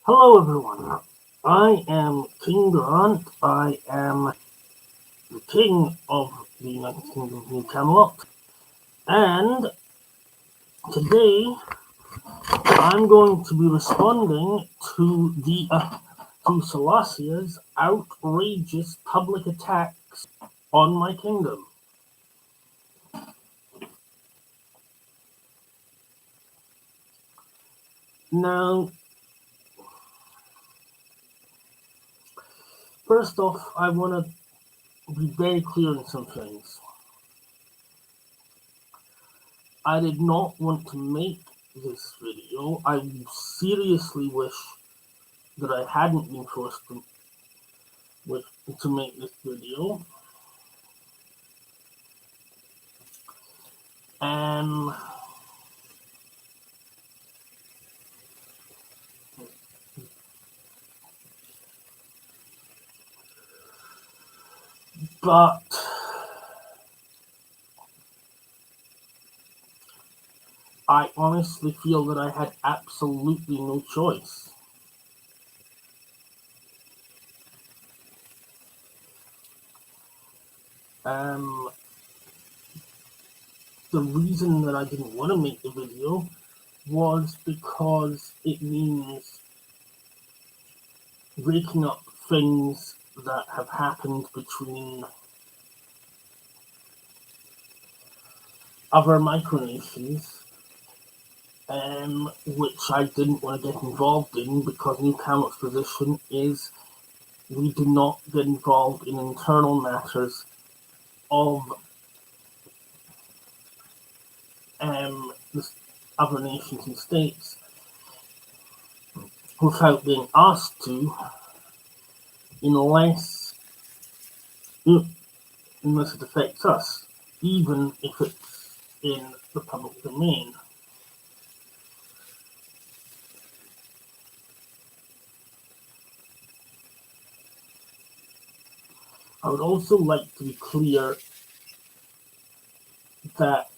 Hello everyone, I am King Grant. I am the King of the United Kingdom of New Camelot, and today I'm going to be responding to Solcias' outrageous public attacks on my kingdom. Now, first off, I want to be very clear on some things. I did not want to make this video. I seriously wish that I hadn't been forced to make this video. Um, but I honestly feel that I had absolutely no choice. Um, the reason that I didn't want to make the video was because it means breaking up things that have happened between other micronations, which I didn't want to get involved in because New Camelot's position is we do not get involved in internal matters of the other nations and states without being asked to, unless it affects us, even if it's in the public domain. I would also like to be clear that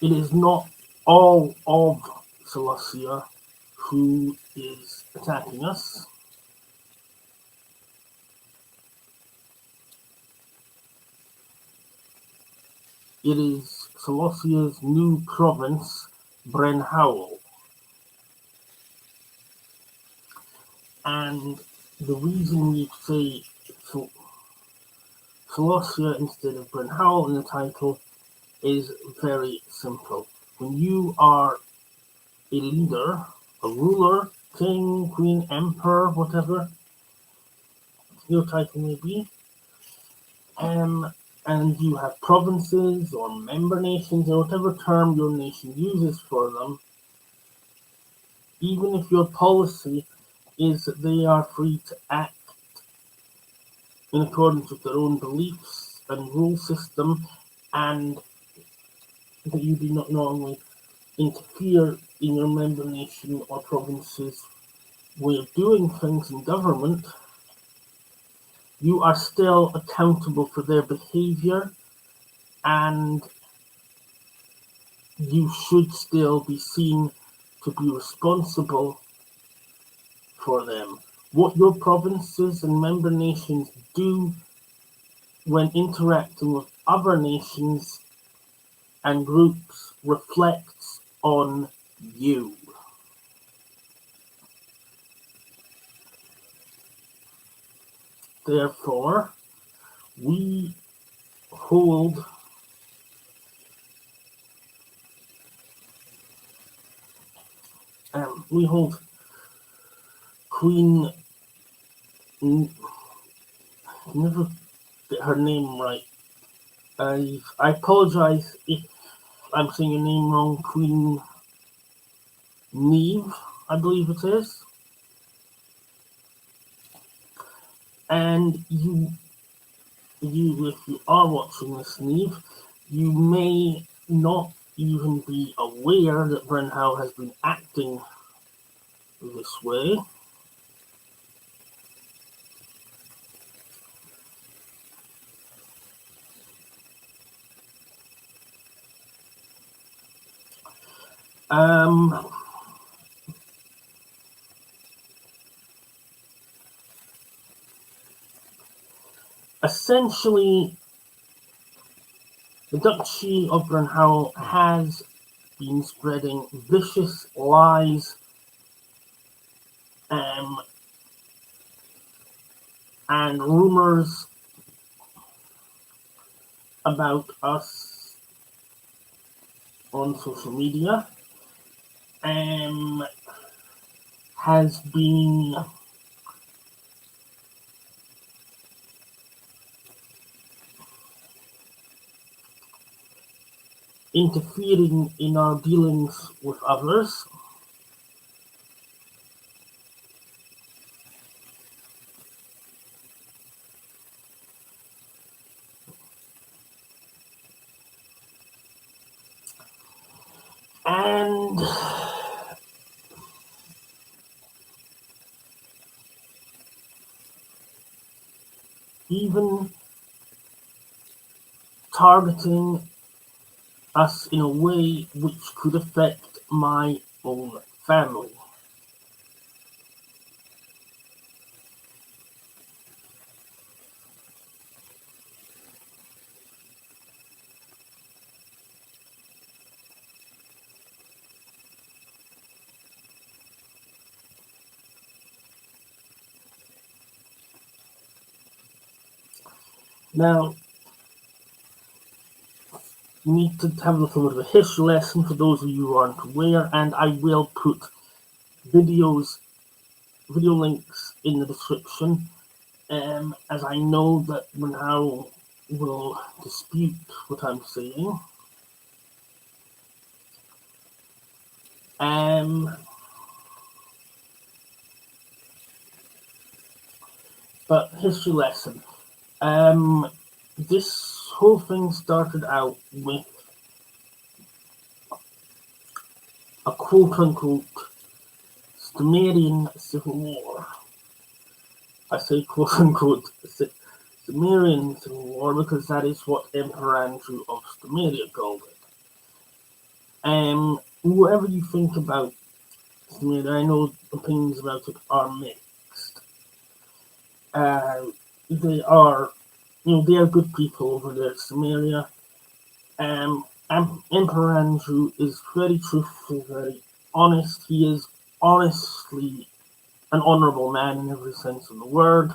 it is not all of Solcia who is attacking us. It is Solcia's new province, Bryn Howell. And the reason we say Solcia instead of Bryn Howell in the title is very simple. When you are a leader, a ruler, king, queen, emperor, whatever your title may be, and you have provinces or member nations or whatever term your nation uses for them, even if your policy is that they are free to act in accordance with their own beliefs and rule system, and that you do not normally interfere in your member nation or province's way of doing things in government, you are still accountable for their behavior, and you should still be seen to be responsible for them. What your provinces and member nations do when interacting with other nations and groups reflects on you. Therefore, we hold Queen, never get her name right. I apologize if I'm saying your name wrong. Queen Neve, I believe it is. And you, if you are watching this, Neve, you may not even be aware that Bryn Howell has been acting this way. Essentially, the Duchy of Brunhowell has been spreading vicious lies and rumors about us on social media, has been interfering in our dealings with others. And even targeting us in a way which could affect my own family. Now, you need to have a little bit of a history lesson for those of you who aren't aware, and I will put video links in the description, as I know that Brunhowell will dispute what I'm saying. But history lesson. This whole thing started out with a quote-unquote Sumerian civil war. I say quote-unquote Sumerian civil war because that is what Emperor Andrew of Sumeria called it. Whatever you think about Sumeria, I know opinions about it are mixed. They are good people over there at Sumeria. Emperor Andrew is very truthful, very honest. He is honestly an honourable man in every sense of the word.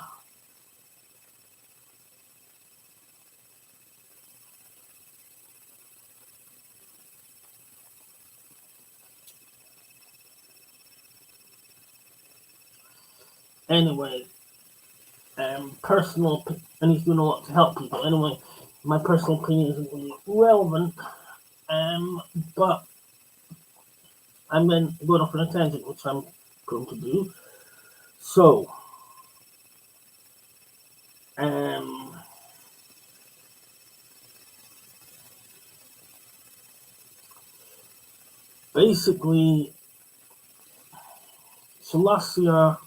Anyway, personal, and he's doing a lot to help people. Anyway, my personal opinion isn't really relevant, but I'm then going off on a tangent, which I'm going to do. So, basically, Solcia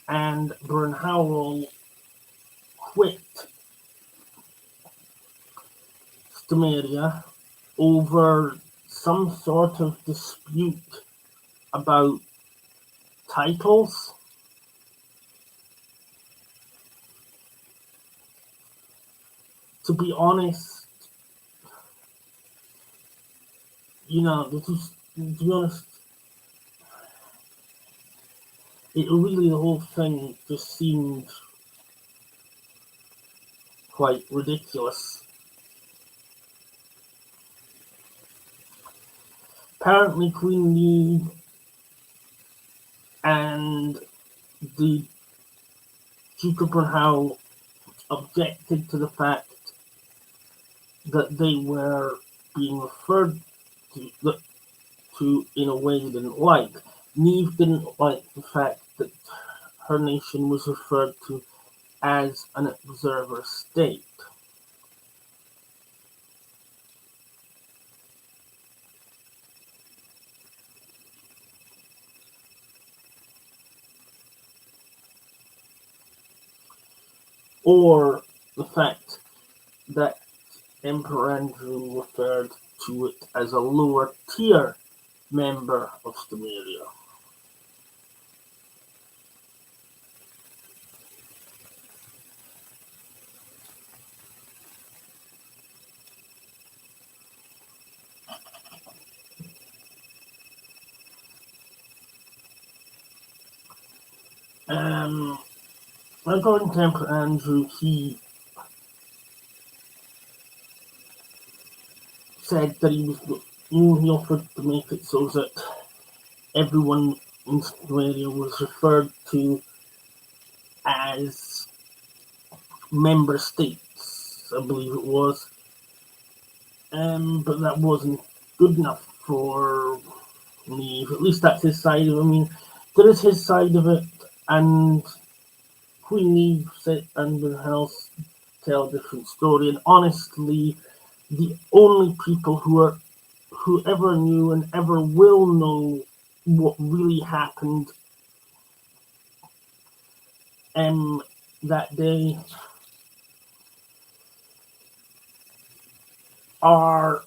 and Brunhowell quit Sumeria over some sort of dispute about titles. To be honest, to be honest, the whole thing just seemed quite ridiculous. Apparently, Queen Lee and the Duke of Brunhowell objected to the fact that they were being referred to in a way they didn't like. Neve didn't like the fact that her nation was referred to as an observer state. Or the fact that Emperor Andrew referred to it as a lower tier member of Samaria. According to Emperor Andrew, he said that he offered to make it so that everyone in Samaria was referred to as member states, I believe it was. But that wasn't good enough for me. At least that's his side of it. I mean, there is his side of it, and Queen Eve and the house tell a different story. And honestly, the only people who ever knew and ever will know what really happened that day are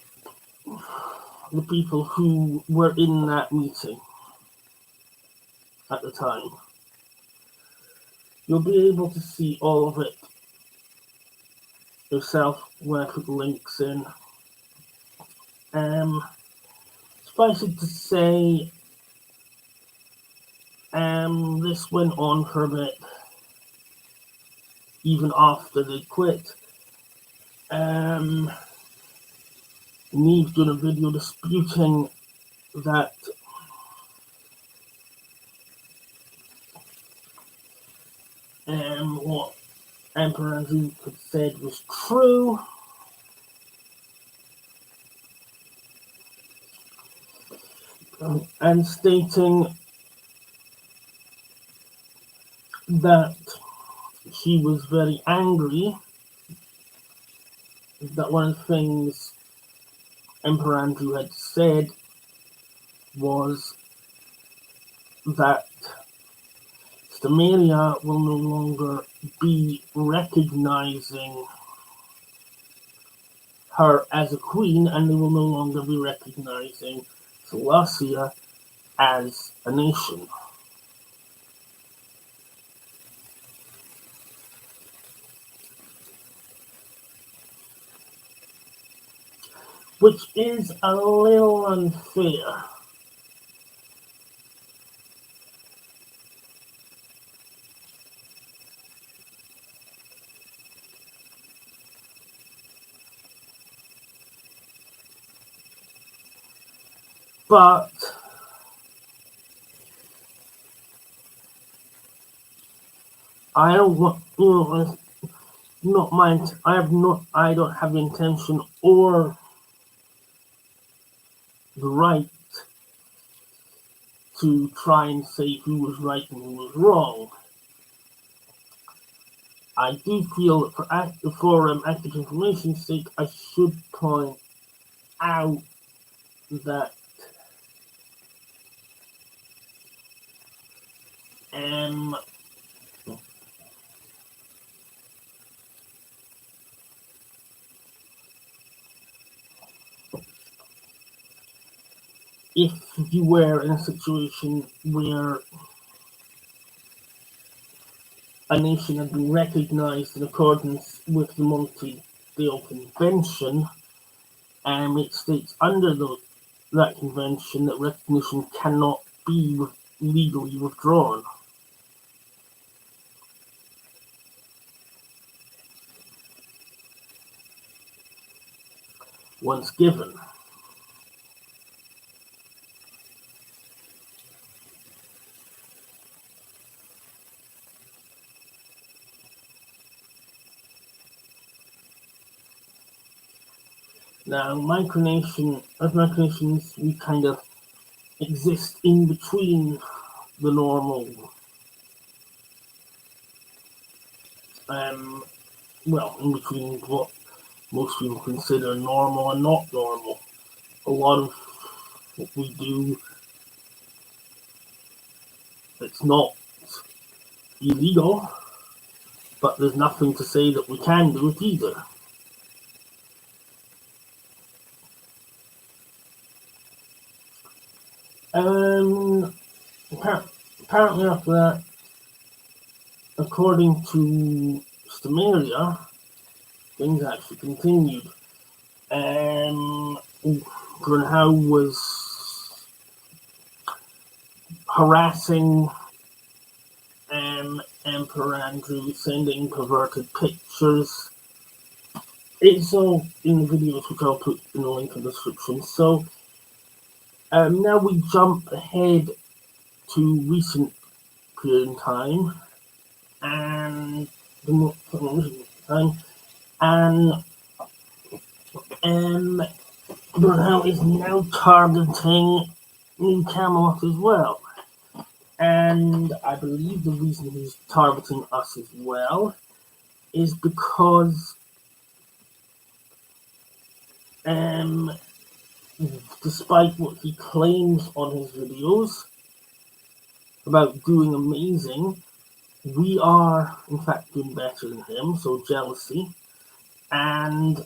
the people who were in that meeting at the time. You'll be able to see all of it yourself when I put the links in. Suffice it to say, this went on for a bit, even after they quit. Neve's done a video disputing that what Emperor Andrew had said was true. And stating that she was very angry that one of the things Emperor Andrew had said was that Samaria will no longer be recognizing her as a queen, and they will no longer be recognizing Solcia as a nation. Which is a little unfair. But I don't want, not mind. I don't have the intention or the right to try and say who was right and who was wrong. I do feel that for accurate information's sake, I should point out that if you were in a situation where a nation had been recognized in accordance with the Montevideo Convention, and it states under that convention that recognition cannot be legally withdrawn. Once given. Now, micronations, we kind of exist in between the normal, in between what most people consider normal and not normal. A lot of what we do, it's not illegal, but there's nothing to say that we can do it either. Apparently after that, according to Stamaria, things actually continued. Grunhau was harassing Emperor Andrew, sending perverted pictures. It's all in the videos, which I'll put in the link in the description. So now we jump ahead to recent period in time, and Brunel is now targeting New Camelot as well. And I believe the reason he's targeting us as well is because despite what he claims on his videos about doing amazing, we are in fact doing better than him, so jealousy. And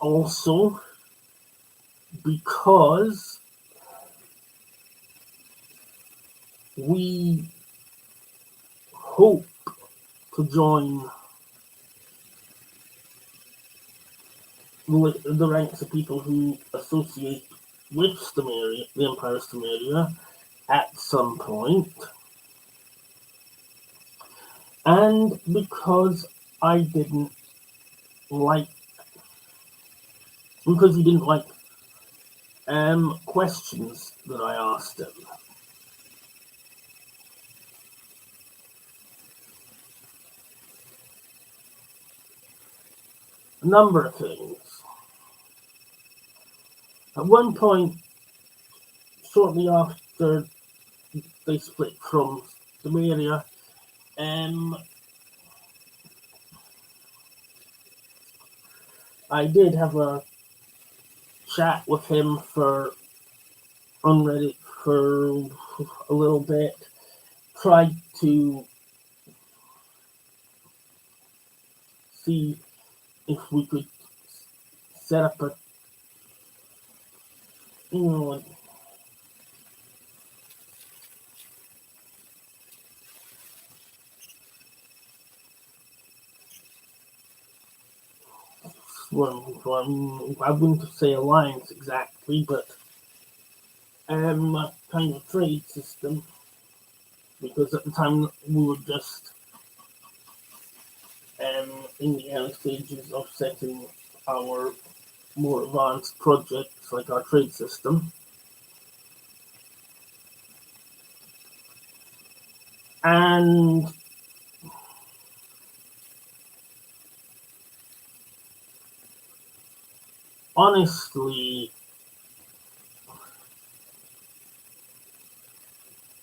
also because we hope to join the ranks of people who associate with Stamaria, the Empire of Stamaria, at some point. And because he didn't like questions that I asked him. A number of things. At one point, shortly after they split from Stamaria, I did have a chat with him on Reddit for a little bit. Tried to see if we could set up a, I wouldn't say alliance exactly, but a kind of trade system, because at the time we were just in the early stages of setting our more advanced projects, like our trade system. And honestly,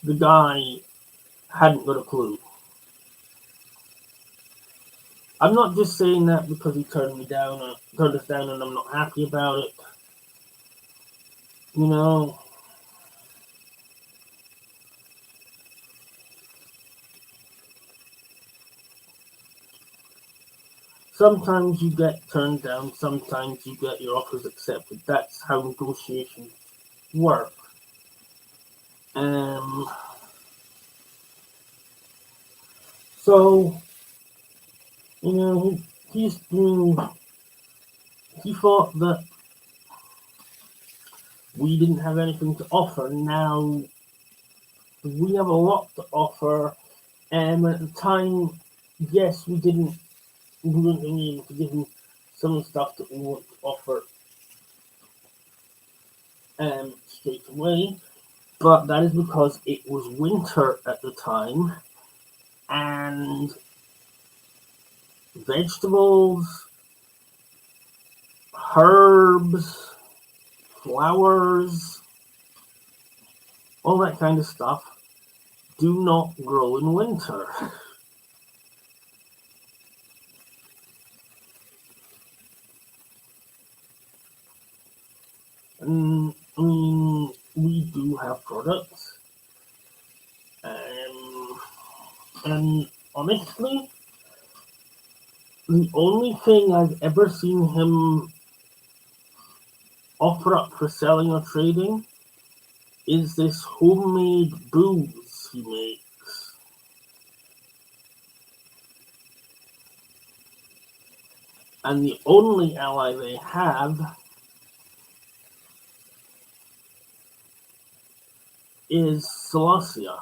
the guy hadn't got a clue. I'm not just saying that because he turned us down, and I'm not happy about it. Sometimes you get turned down, sometimes you get your offers accepted. That's how negotiations work. So, he thought that we didn't have anything to offer. Now, we have a lot to offer, and at the time, yes, we weren't really able to give him some of the stuff that we want to offer straight away, but that is because it was winter at the time, and vegetables, herbs, flowers, all that kind of stuff do not grow in winter. We do have products, and honestly, the only thing I've ever seen him offer up for selling or trading is this homemade booze he makes. And the only ally they have is Solcia.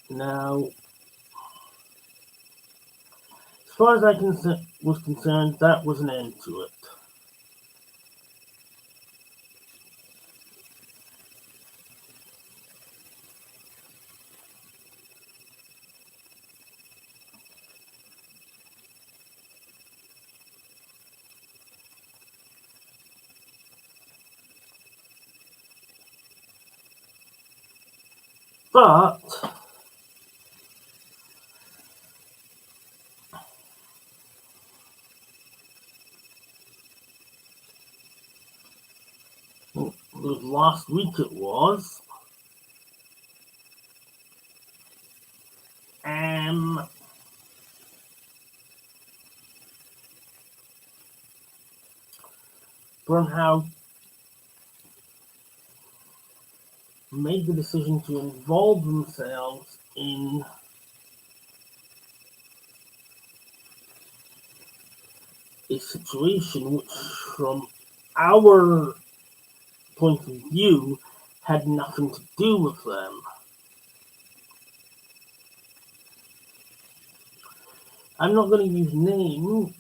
Now, as far as I was concerned, that was an end to it. But last week it was, Burnhouse made the decision to involve themselves in a situation which, from our point of view, had nothing to do with them. I'm not going to use names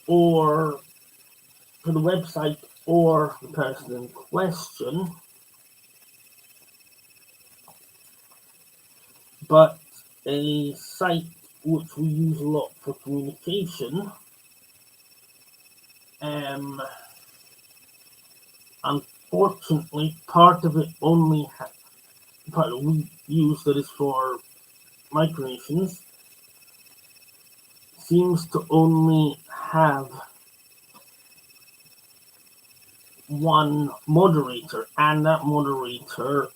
or for the website or the person in question, but a site which we use a lot for communication. Unfortunately, part of it only part that we use that is for micronations seems to only have one moderator, and that moderator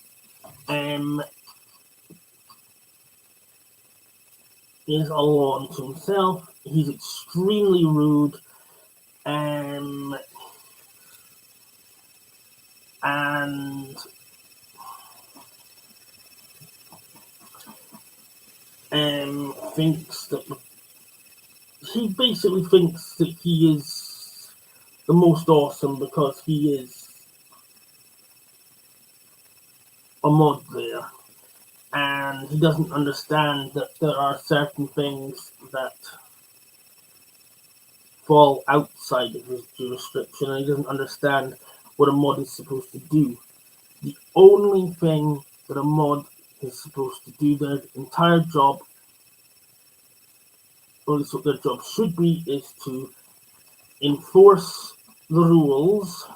is a law unto himself. He's extremely rude, and thinks that he basically thinks that he is the most awesome because he is a mod there, and he doesn't understand that there are certain things that fall outside of his jurisdiction, and he doesn't understand what a mod is supposed to do. The only thing that a mod is supposed to do, their entire job, or at least what their job should be, is to enforce the rules,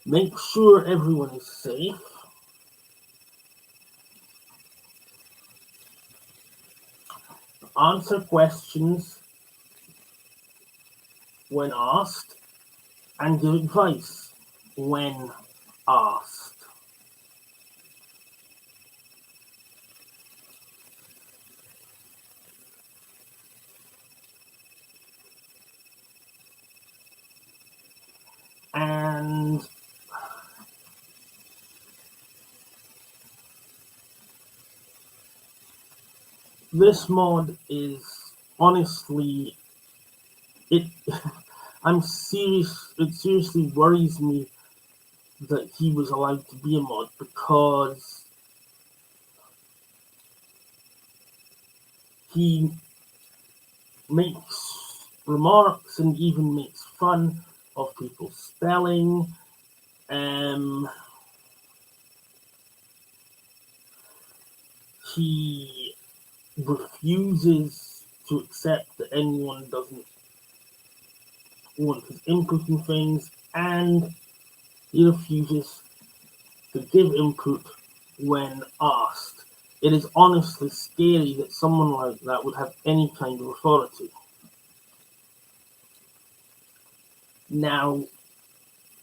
make sure everyone is safe, answer questions when asked, and give advice when asked. And this mod is honestly, it seriously worries me that he was allowed to be a mod, because he makes remarks and even makes fun of people's spelling. He refuses to accept that anyone doesn't want his input in things, and He refuses to give input when asked. It is honestly scary that someone like that would have any kind of authority. Now,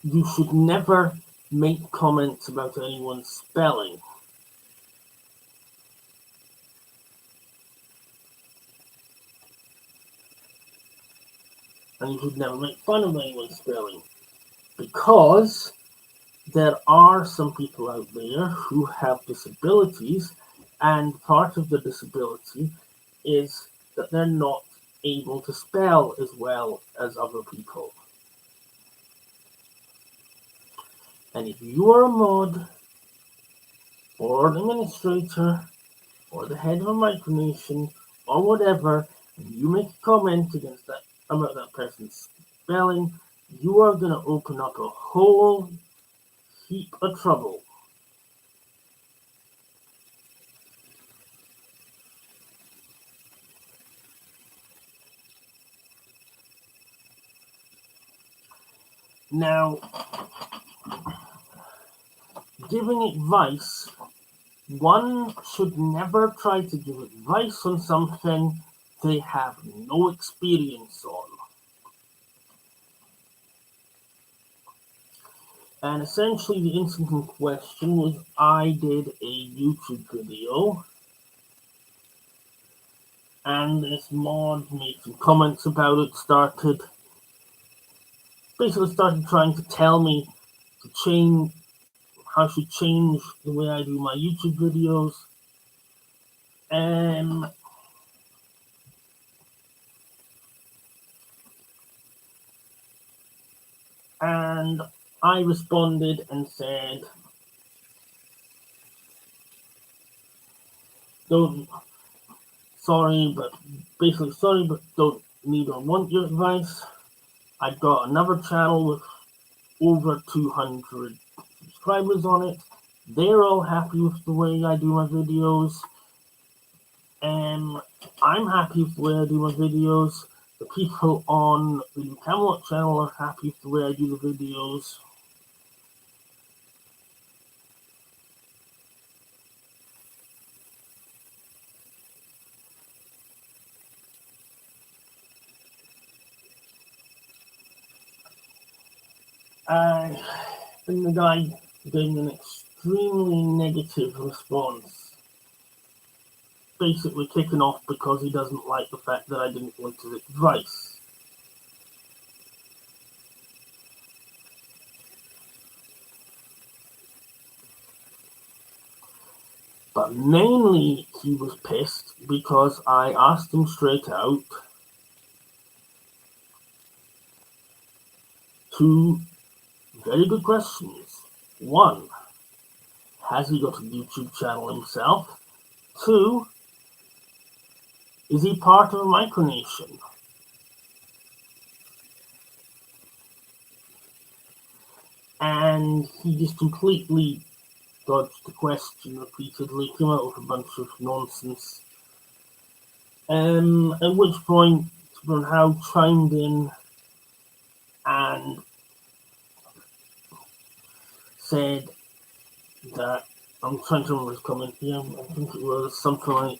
you should never make comments about anyone's spelling. And you should never make fun of anyone's spelling. Because there are some people out there who have disabilities, and part of the disability is that they're not able to spell as well as other people. And if you are a mod, or an administrator, or the head of a micronation, or whatever, and you make a comment about that person's spelling, you are going to open up a whole heap of trouble. Now, giving advice, one should never try to give advice on something they have no experience on. And essentially the incident in question was I did a YouTube video, and this mod made some comments about it, basically started trying to tell me how I should change the way I do my YouTube videos. And I responded and said, sorry, but don't need or want your advice. I've got another channel with over 200 subscribers on it. They're all happy with the way I do my videos. And I'm happy with the way I do my videos. The people on the Camelot channel are happy with the way I do the videos. And the guy gave an extremely negative response, basically kicking off because he doesn't like the fact that I didn't want his advice. But mainly he was pissed because I asked him straight out two very good questions. One, has he got a YouTube channel himself? Two, is he part of a micronation? And he just completely dodged the question repeatedly, came out with a bunch of nonsense. At which point Bernhau chimed in and said that, I'm trying to remember his comment here, I think it was something like,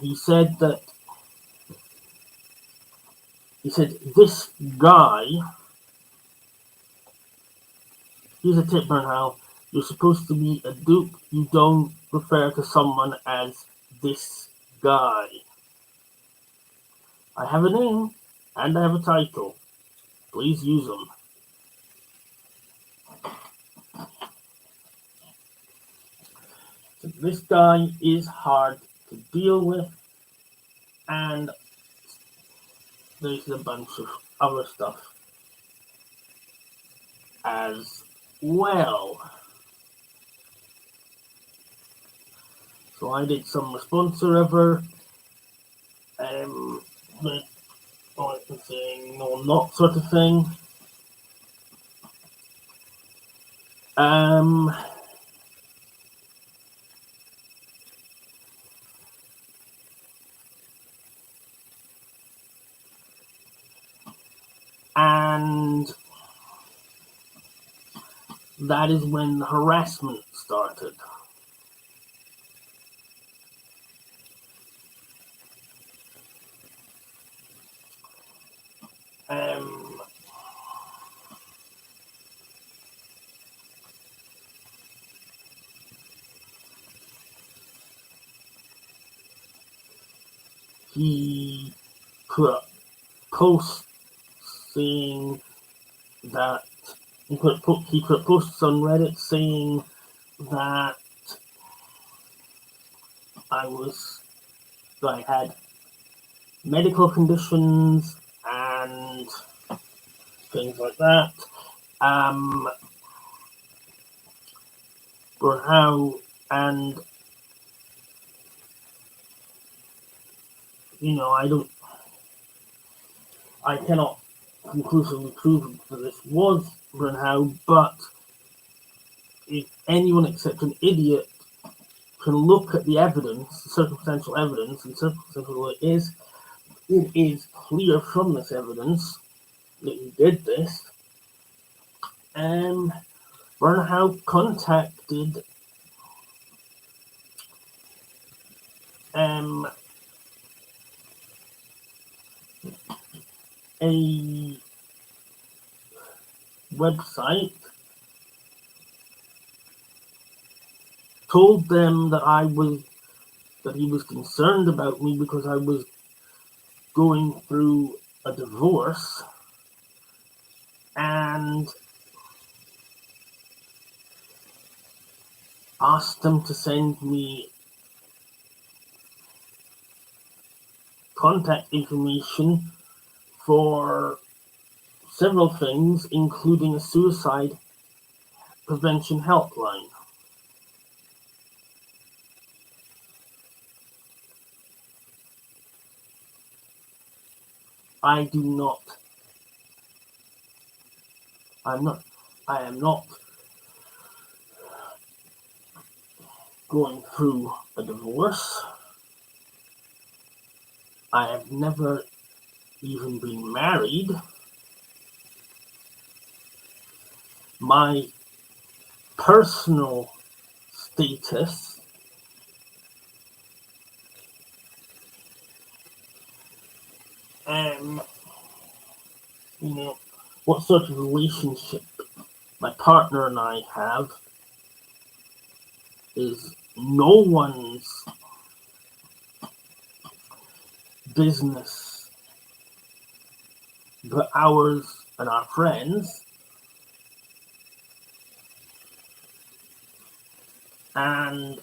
he said, this guy, here's a tip, Bernhau, you're supposed to be a dupe, you don't refer to someone as this guy. I have a name, and I have a title. Please use them. So this guy is hard to deal with, and there's a bunch of other stuff as well. So I did some response server, saying no, not sort of thing. And that is when the harassment started. He put posts saying that he put posts on Reddit saying that I had medical conditions and things like that. For how, and I cannot conclusively prove that this was Brunhau, but if anyone except an idiot can look at the evidence, the circumstantial evidence, and circumstantial it is clear from this evidence that he did this. Brunhau contacted a website, told them that he was concerned about me because I was going through a divorce, and asked them to send me contact information for several things, including a suicide prevention helpline. I am not going through a divorce. I have never even been married. My personal status what sort of relationship my partner and I have is no one's business but ours and our friends. And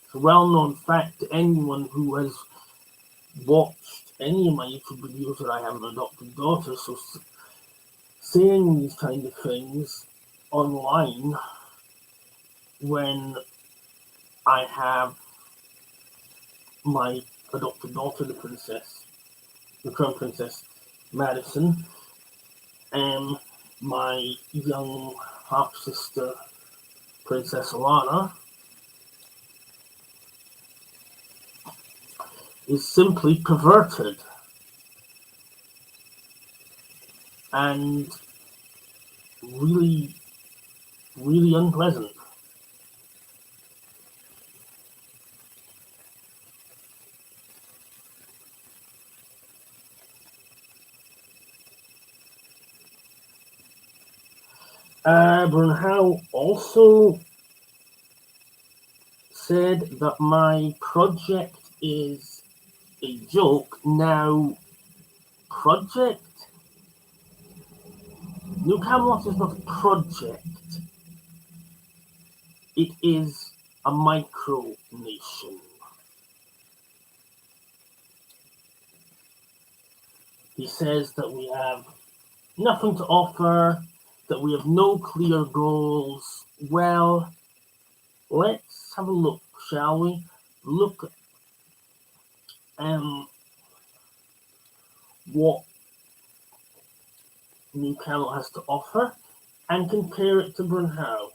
it's a well-known fact to anyone who has watched any of my YouTube videos that I have an adopted daughter, so saying these kind of things online when I have my adopted daughter, the Crown Princess Madison, and my young half-sister, Princess Alana, is simply perverted and really, really unpleasant. Brunhau also said that my project is a joke. Now, New Camelot is not a project. It is a micro-nation. He says that we have nothing to offer, that we have no clear goals. Well, let's have a look, shall we? Look at what New Camelot has to offer and compare it to Brunhau.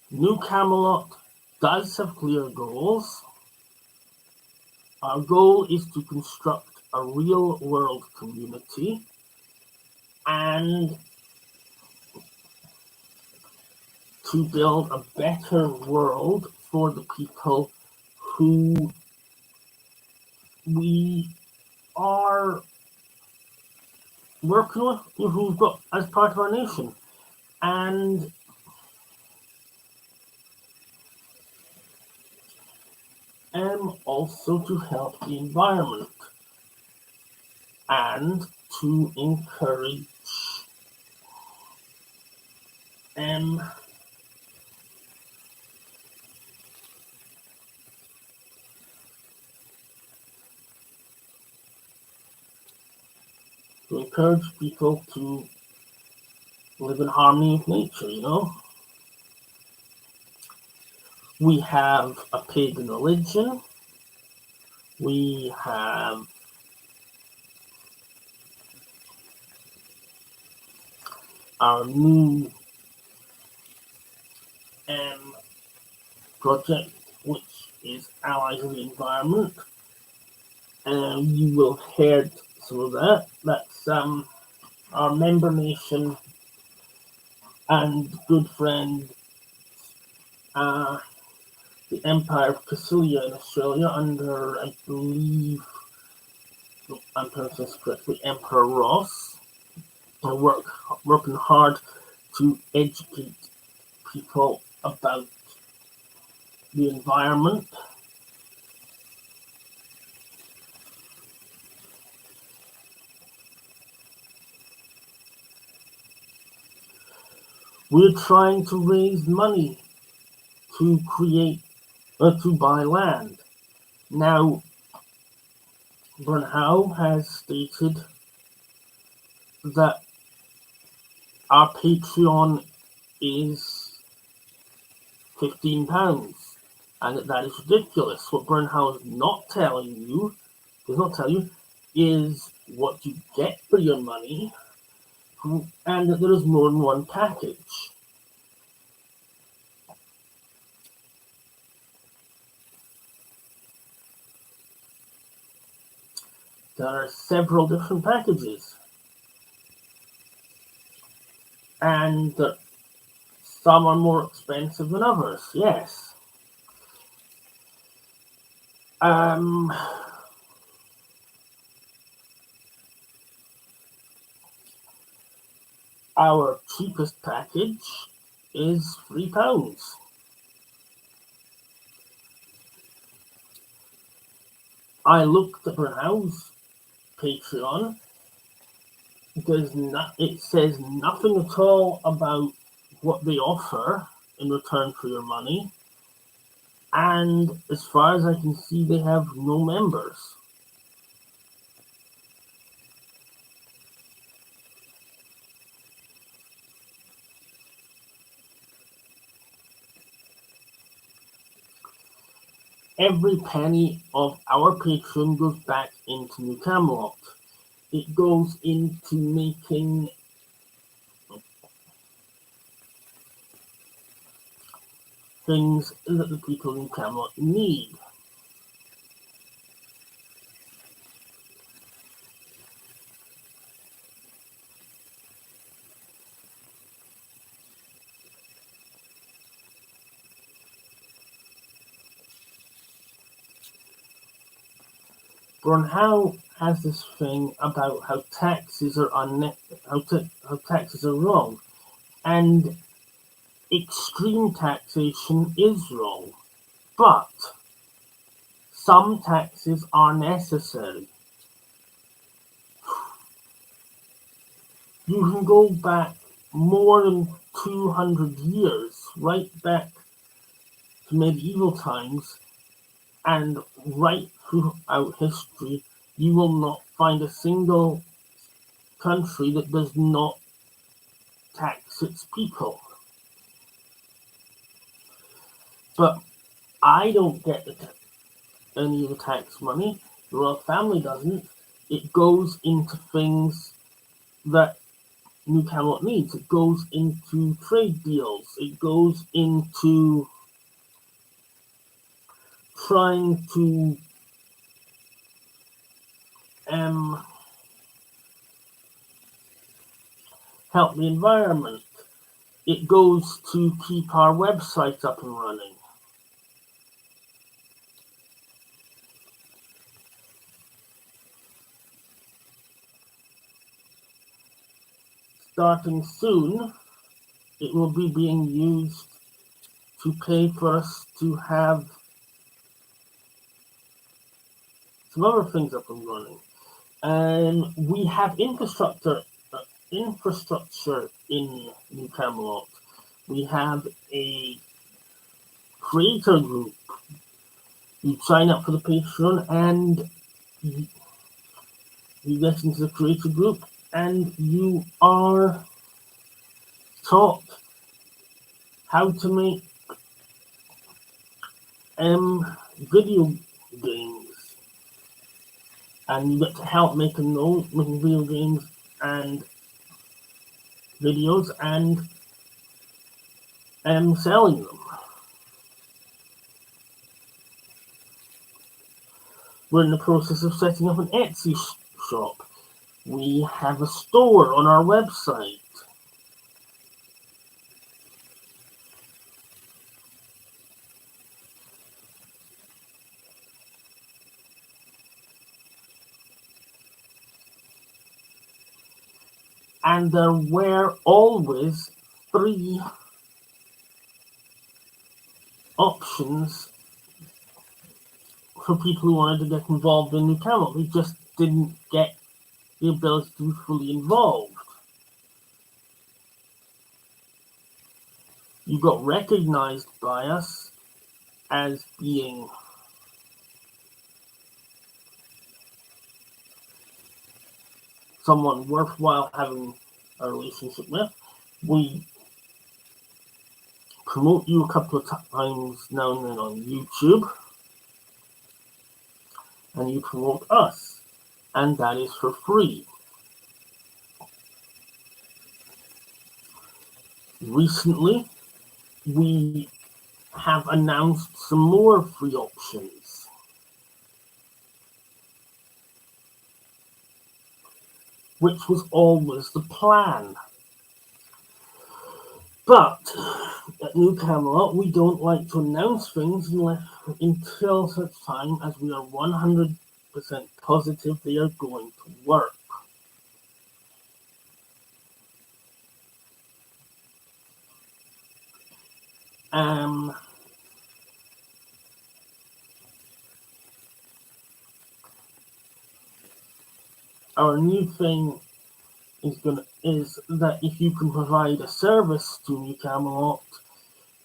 New Camelot does have clear goals. Our goal is to construct a real-world community and to build a better world for the people who we are working with, who we've got as part of our nation. And also to help the environment and to encourage people to live in harmony with nature, We have a pagan religion. We have our new project, which is Allies of the Environment. You will have heard some of that. That's our member nation and good friend, the Empire of Castilla in Australia under, I believe, I'm pronouncing this correctly, Emperor Ross. Are working hard to educate people about the environment. We're trying to raise money to buy land. Now, Burnhow has stated that our Patreon is £15, and that is ridiculous. What Burnhow is not telling you, is what you get for your money, and that there is more than one package. There are several different packages, and some are more expensive than others, yes. Our cheapest package is £3. I looked at Burnhow's Patreon. It says nothing at all about what they offer in return for your money, and as far as I can see, they have no members. Every penny of our Patreon goes back into New Camelot. It goes into making things that the people in Camelot need. Burnhow has this thing about how taxes are how taxes are wrong, and extreme taxation is wrong, but some taxes are necessary. You can go back more than 200 years, right back to medieval times, and right throughout history, you will not find a single country that does not tax its people. But I don't get any of the tax money. The royal family doesn't. It goes into things that New Camelot needs. It goes into trade deals. It goes into trying to help the environment. It goes to keep our website up and running. Starting soon, it will be being used to pay for us to have some other things up and running. We have infrastructure in New Camelot. We have a creator group. You sign up for the Patreon and you get into the creator group and you are taught how to make video games, and you get to help making video games and videos and selling them. We're in the process of setting up an Etsy shop. We have a store on our website. And there were always 3 options for people who wanted to get involved in New Camelot. They just didn't get the ability to be fully involved. You got recognized by us as being someone worthwhile having a relationship with. We promote you a couple of times now and then on YouTube, and you promote us, and that is for free. Recently, we have announced some more free options. Which was always the plan. But at New Camelot, we don't like to announce things until such time as we are 100% positive they are going to work. Our new thing is that if you can provide a service to New Camelot,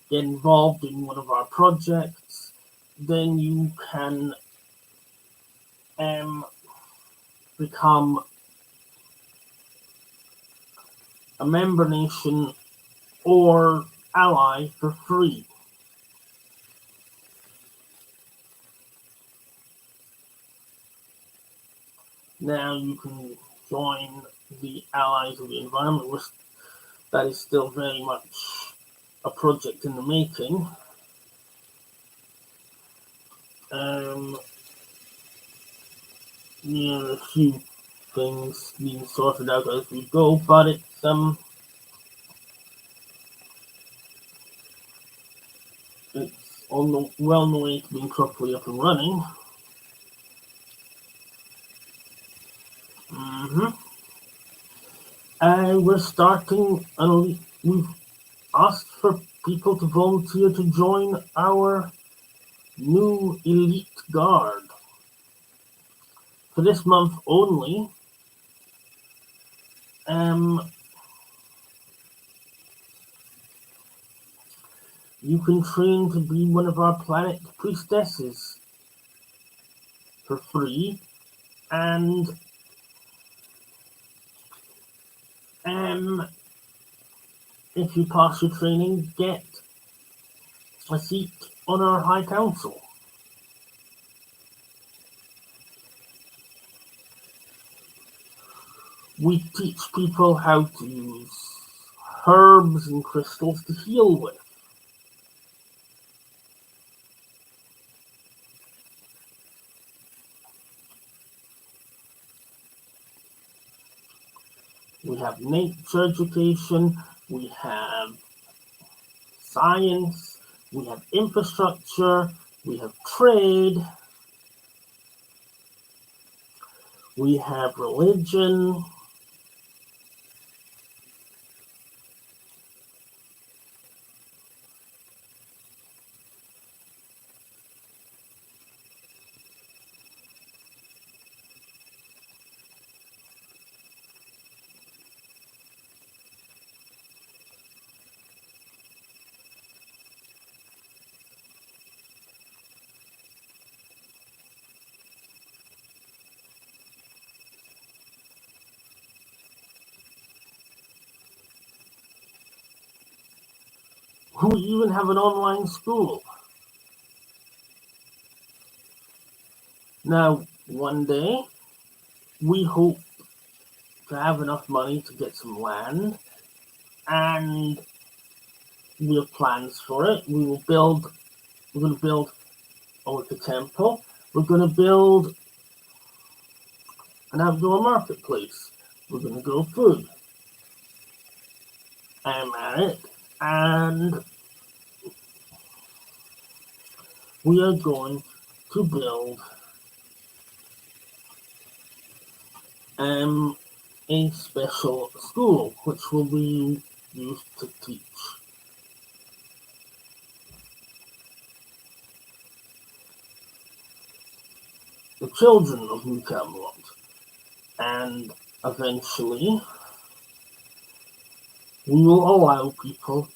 get involved in one of our projects, then you can become a member nation or ally for free. Now you can join the Allies of the Environment, which that is still very much a project in the making. A few things being sorted out as we go, but it's on the way to being properly up and running. We're starting, and we've asked for people to volunteer to join our new elite guard. For this month only, you can train to be one of our planet priestesses for free, and if you pass your training, get a seat on our High Council. We teach people how to use herbs and crystals to heal with. have nature education, we have science, we have infrastructure, we have trade, we have religion. We even have an online school. Now, one day, we hope to have enough money to get some land, and we have plans for it. We're going to build a temple. We're going to build an outdoor marketplace. We're going to grow food. I'm at it, and we are going to build a special school which will be used to teach the children of New Camelot, and eventually we will allow people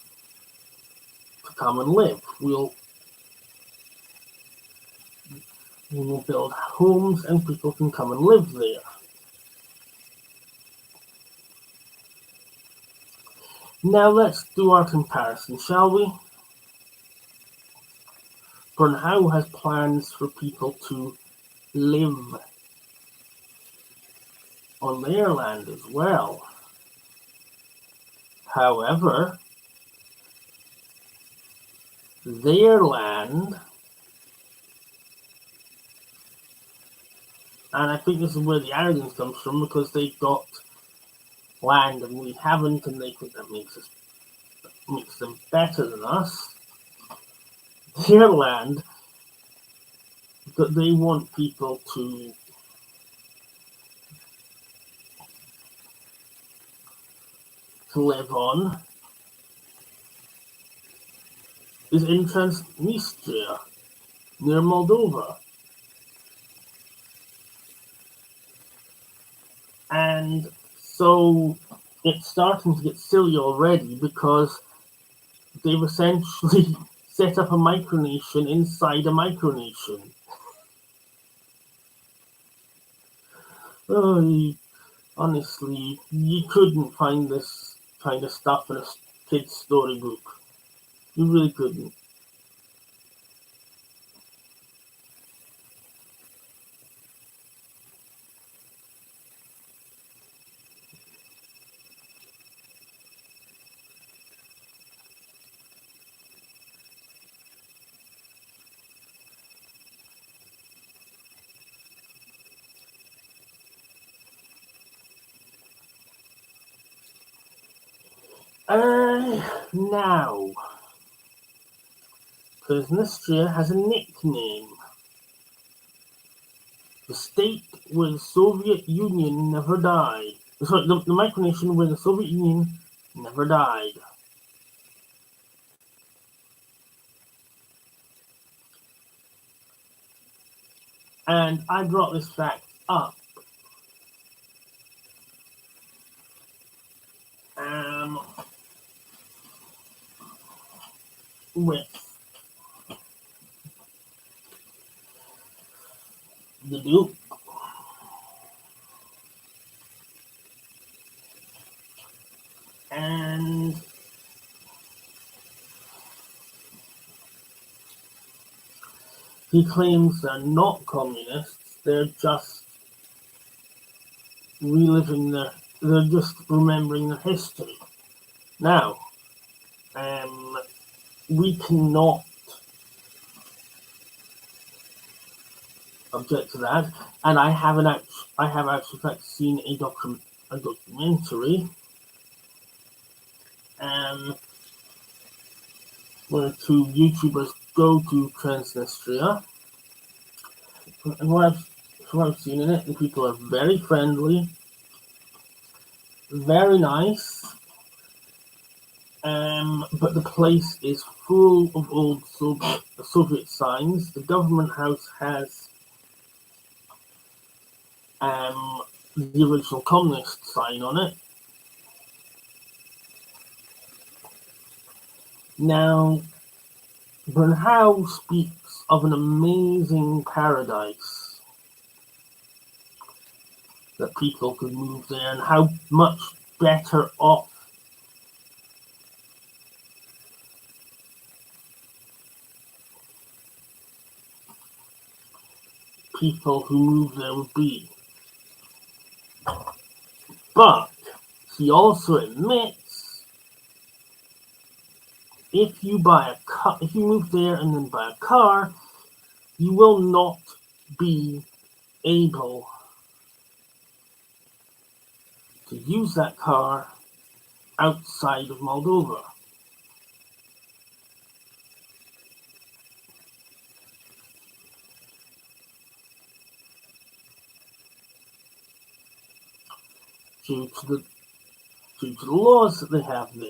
to come and live. We will build homes and people can come and live there. Now let's do our comparison, shall we? Brunhau has plans for people to live on their land as well. However, their land, and I think this is where the arrogance comes from, because they've got land and we haven't, and they think that makes them better than us. Their land that they want people to live on is in Transnistria, near Moldova. And so it's starting to get silly already, because they've essentially set up a micronation inside a micronation. Honestly, you couldn't find this kind of stuff in a kid's storybook. You really couldn't. Now, Transnistria has a nickname. The state where the Soviet Union never died. Sorry, the micronation where the Soviet Union never died. And I brought this fact up with the Duke, and he claims they're not communists, they're just they're just remembering their history. Now, we cannot object to that, and I have actually seen a a documentary where two YouTubers go to Transnistria. And what I've seen in it, the people are very friendly, very nice, but the place is full of old Soviet signs. The government house has the original communist sign on it. Now, Brunhau speaks of an amazing paradise that people could move there and how much better off people who move there would be. But he also admits if you move there and then buy a car, you will not be able to use that car outside of Moldova. Due to the laws that they have there.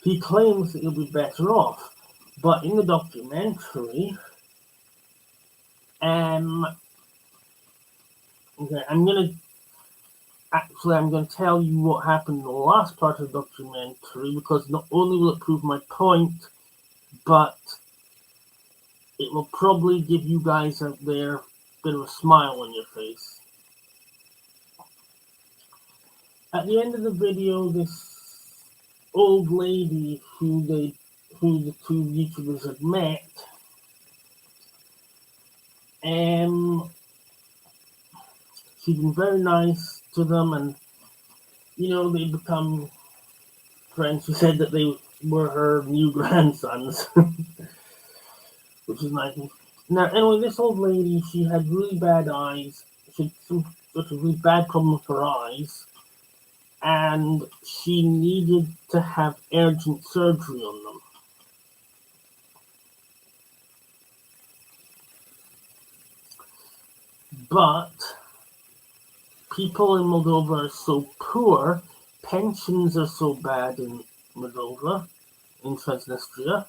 He claims that you'll be better off, but in the documentary, okay, I'm going to tell you what happened in the last part of the documentary, because not only will it prove my point, but it will probably give you guys out there a bit of a smile on your face. At the end of the video, this old lady who the two YouTubers had met, she'd been very nice to them, and they become friends. She said that they were her new grandsons, which is nice. Now, anyway, this old lady, she had really bad eyes. She had some sort of really bad problem with her eyes, and she needed to have urgent surgery on them. But people in Moldova are so poor, pensions are so bad in Moldova, in Transnistria.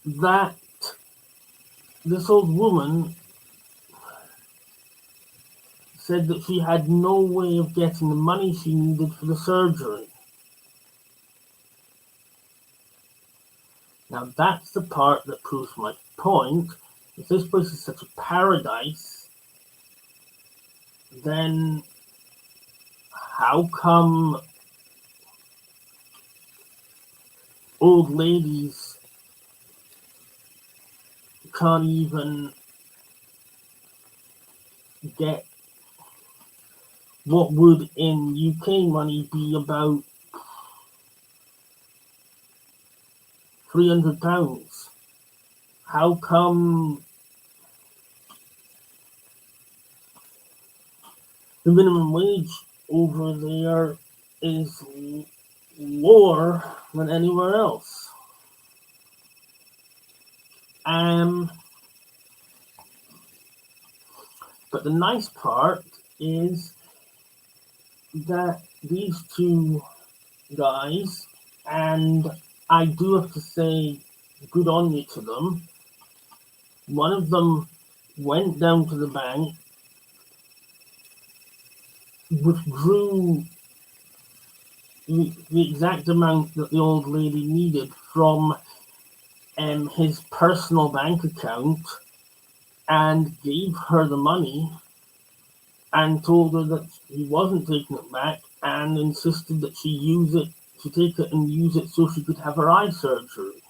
That this old woman said that she had no way of getting the money she needed for the surgery. Now that's the part that proves my point. If this place is such a paradise, then how come old ladies can't even get what would in UK money be about £300? How come the minimum wage over there is lower than anywhere else? But the nice part is that these two guys, and I do have to say good on you to them, one of them went down to the bank, withdrew the exact amount that the old lady needed from his personal bank account, and gave her the money and told her that he wasn't taking it back, and insisted that she take it and use it so she could have her eye surgery.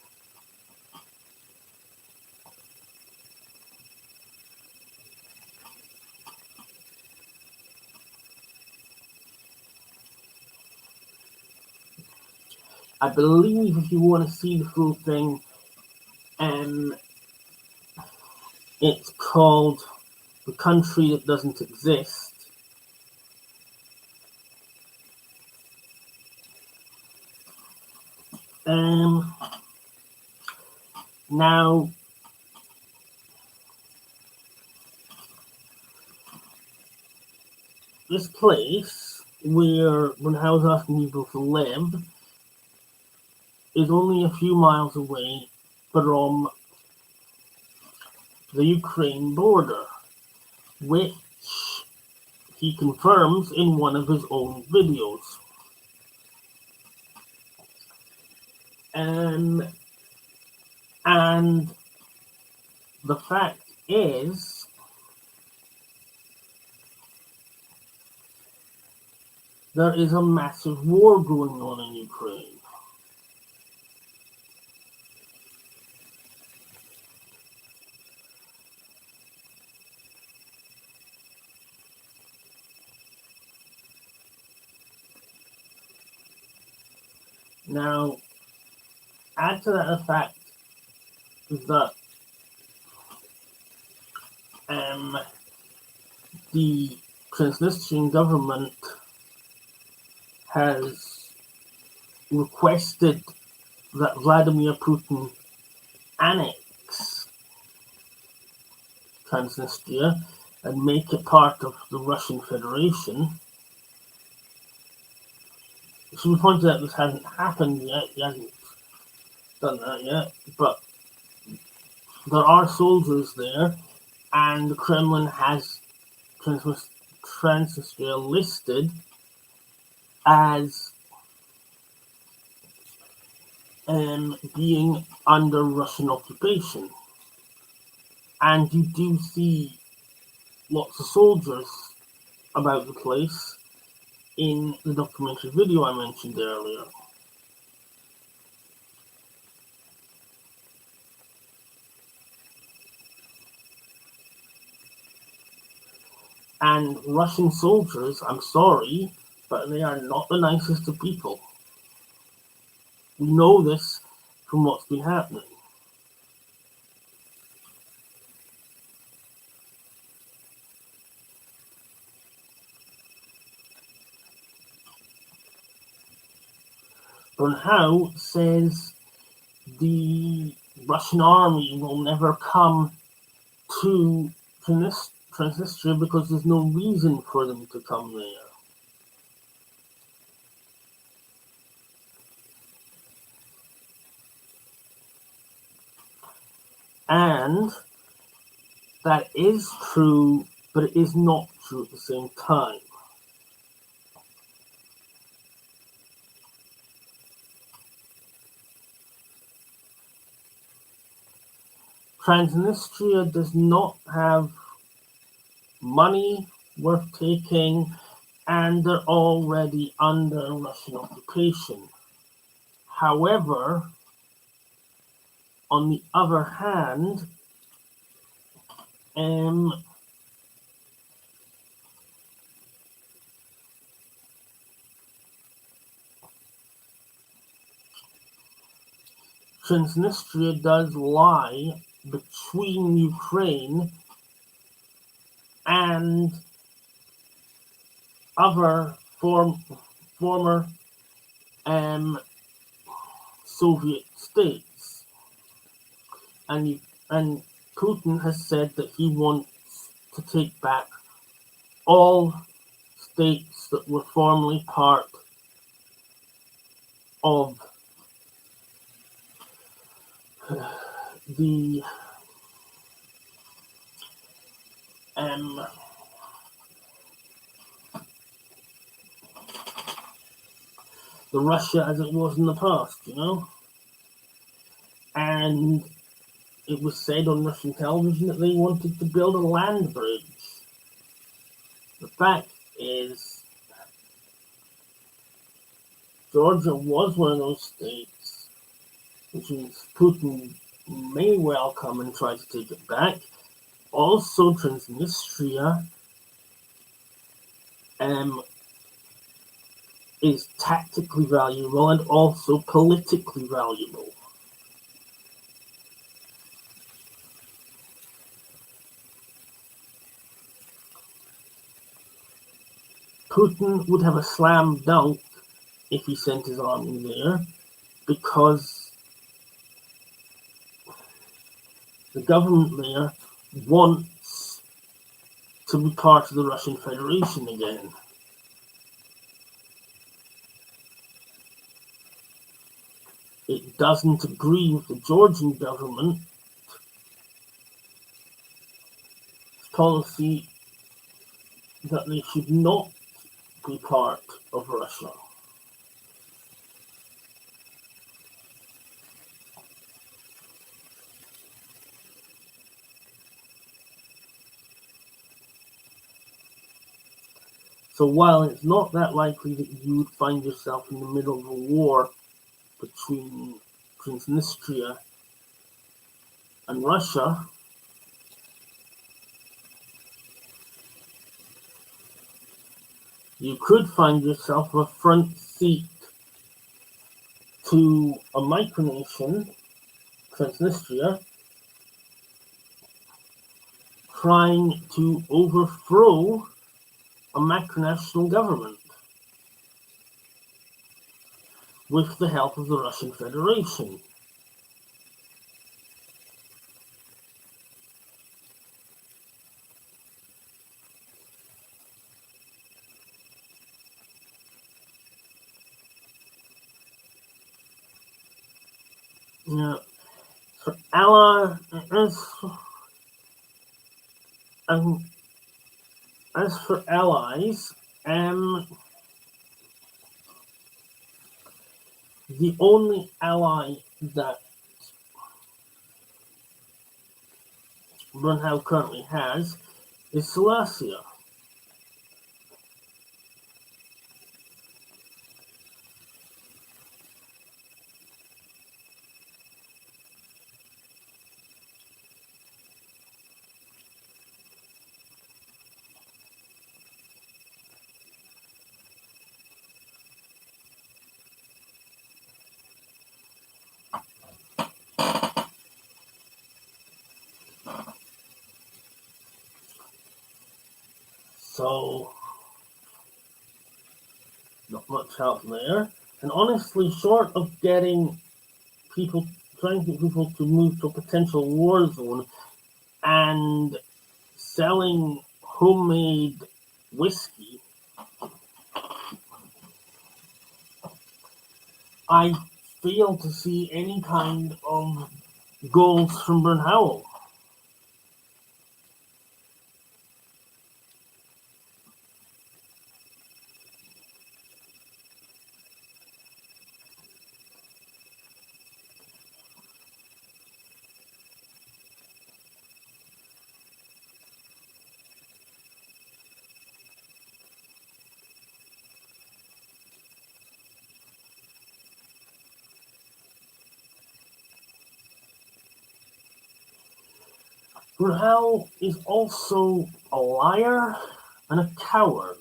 I believe if you want to see the full thing, it's called The Country That Doesn't Exist. Now, this place where when I was asking people to live is only a few miles away from the Ukraine border, which he confirms in one of his own videos. And the fact is, there is a massive war going on in Ukraine. Now, add to that the fact that the Transnistrian government has requested that Vladimir Putin annex Transnistria and make it part of the Russian Federation. So we pointed out this hasn't happened yet, he hasn't done that yet, but there are soldiers there, and the Kremlin has Transnistria listed as being under Russian occupation. And you do see lots of soldiers about the place in the documentary video I mentioned earlier. And Russian soldiers, I'm sorry, but they are not the nicest of people. We know this from what's been happening. Bernhau says the Russian army will never come to Transnistria because there's no reason for them to come there. And that is true, but it is not true at the same time. Transnistria does not have money worth taking, and they're already under Russian occupation. However, on the other hand, Transnistria does lie between Ukraine and other former Soviet states, and Putin has said that he wants to take back all states that were formerly part of the Russia as it was in the past, you know? And it was said on Russian television that they wanted to build a land bridge. The fact is, Georgia was one of those states, which means Putin may well come and try to take it back. Also, Transnistria is tactically valuable and also politically valuable. Putin would have a slam dunk if he sent his army there, because the government there wants to be part of the Russian Federation again. It doesn't agree with the Georgian government's policy that they should not be part of Russia. So while it's not that likely that you would find yourself in the middle of a war between Transnistria and Russia, you could find yourself a front seat to a micronation, Transnistria, trying to overthrow a macronational government with the help of the Russian Federation. Yeah. For as for allies, the only ally that Brunhau currently has is Solcia. So, not much help there. And honestly, short of trying to get people to move to a potential war zone and selling homemade whiskey, I fail to see any kind of goals from Brunhau. Brunhau is also a liar and a coward.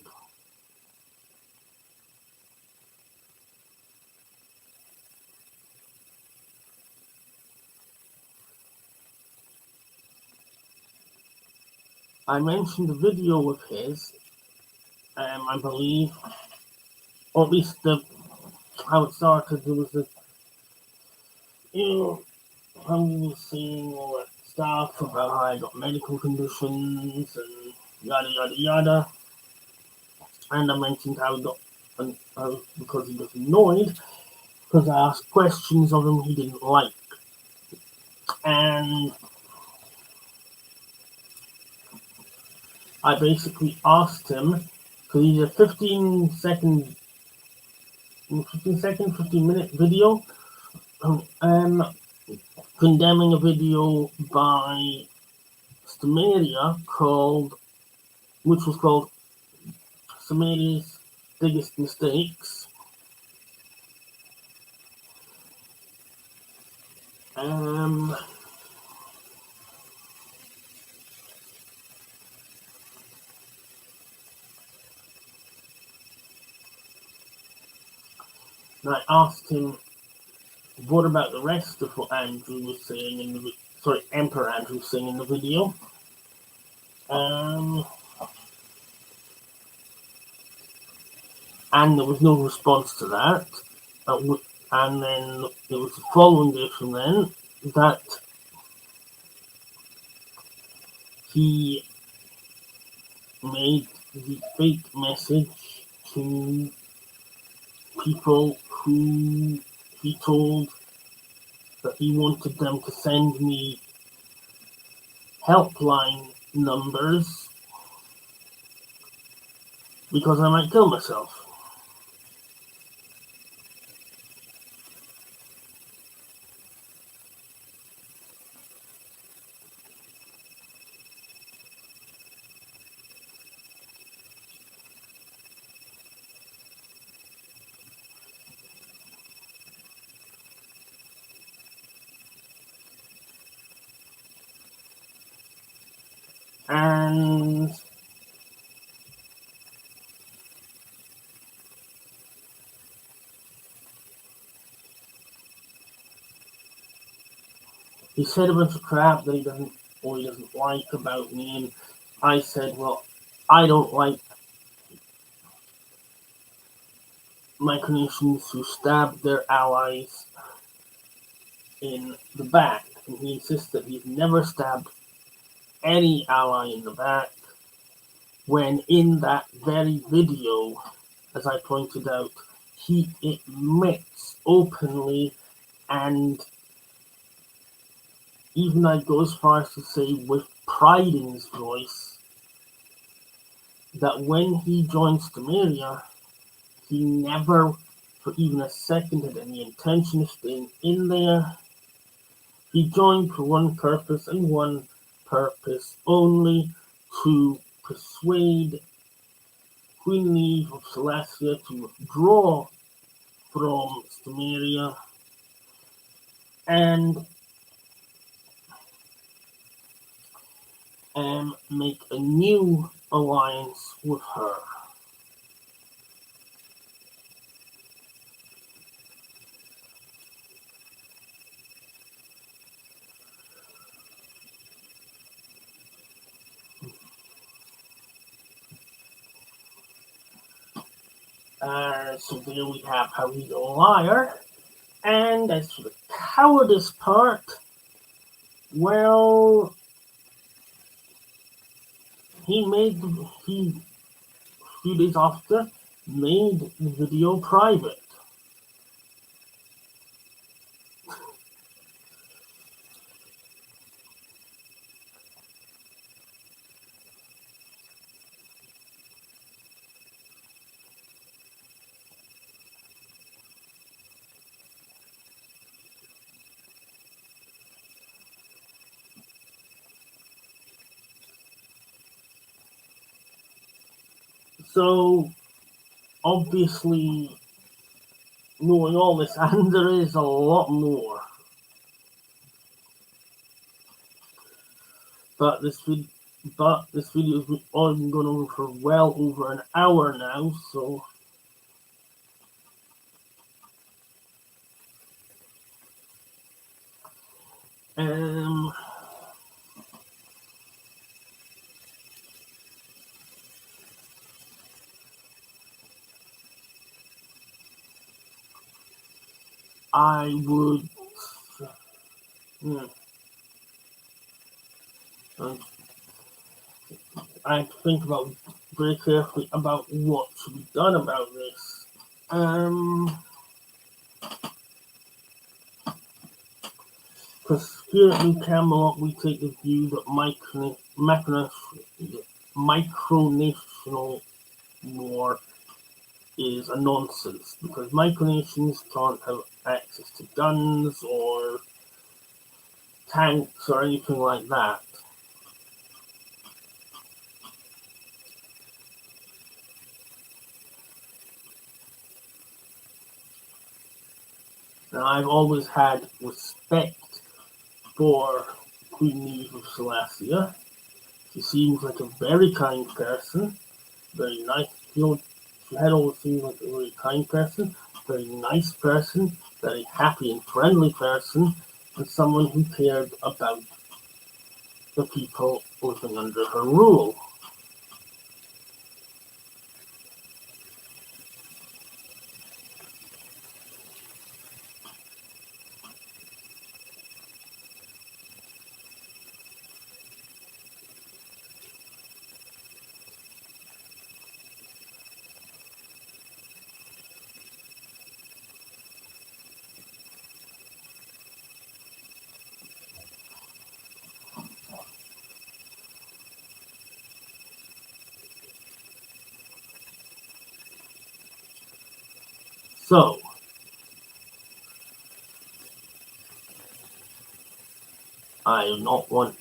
I mentioned a video of his, I believe, or at least how it started. There was how he was saying all that stuff about how I got medical conditions and yada yada yada. And I mentioned how he got, because he was annoyed because I asked questions of him he didn't like. And I basically asked him, because he's a 15 minute video, condemning a video by Stamaria which was called Samaria's Biggest Mistakes. And I asked him, what about the rest of what Andrew was saying in the Emperor Andrew was saying in the video? And there was no response to that. And then it was the following day from then that he made the fake message to people who he told that he wanted them to send me helpline numbers because I might kill myself. And he said a bunch of crap that he doesn't like about me, and I said, well, I don't like micronations who stab their allies in the back, and he insists that he's never stabbed any ally in the back, when in that very video, as I pointed out, he admits openly, and even I'd go as far as to say with pride in his voice, that when he joined Stamaria, he never for even a second had any intention of staying in there. He joined for one purpose and one purpose only, to persuade Queen Eve of Celestia to withdraw from Stamaria and make a new alliance with her. So there we have how he's a liar. And as for the cowardice part, well, a few days after, made the video private. So, obviously, knowing all this, and there is a lot more. But this video has been going on for well over an hour now, so I would I have to think about very carefully about what should be done about this. Because here at New Camelot, we take the view that micronational war is a nonsense, because micronations can't have access to guns or tanks or anything like that. Now, I've always had respect for Queen Eve of Celestia. She seems like a very kind person, very nice. She had always seemed like a very kind person, very nice person, very happy and friendly person, and someone who cared about the people living under her rule. So, I do not want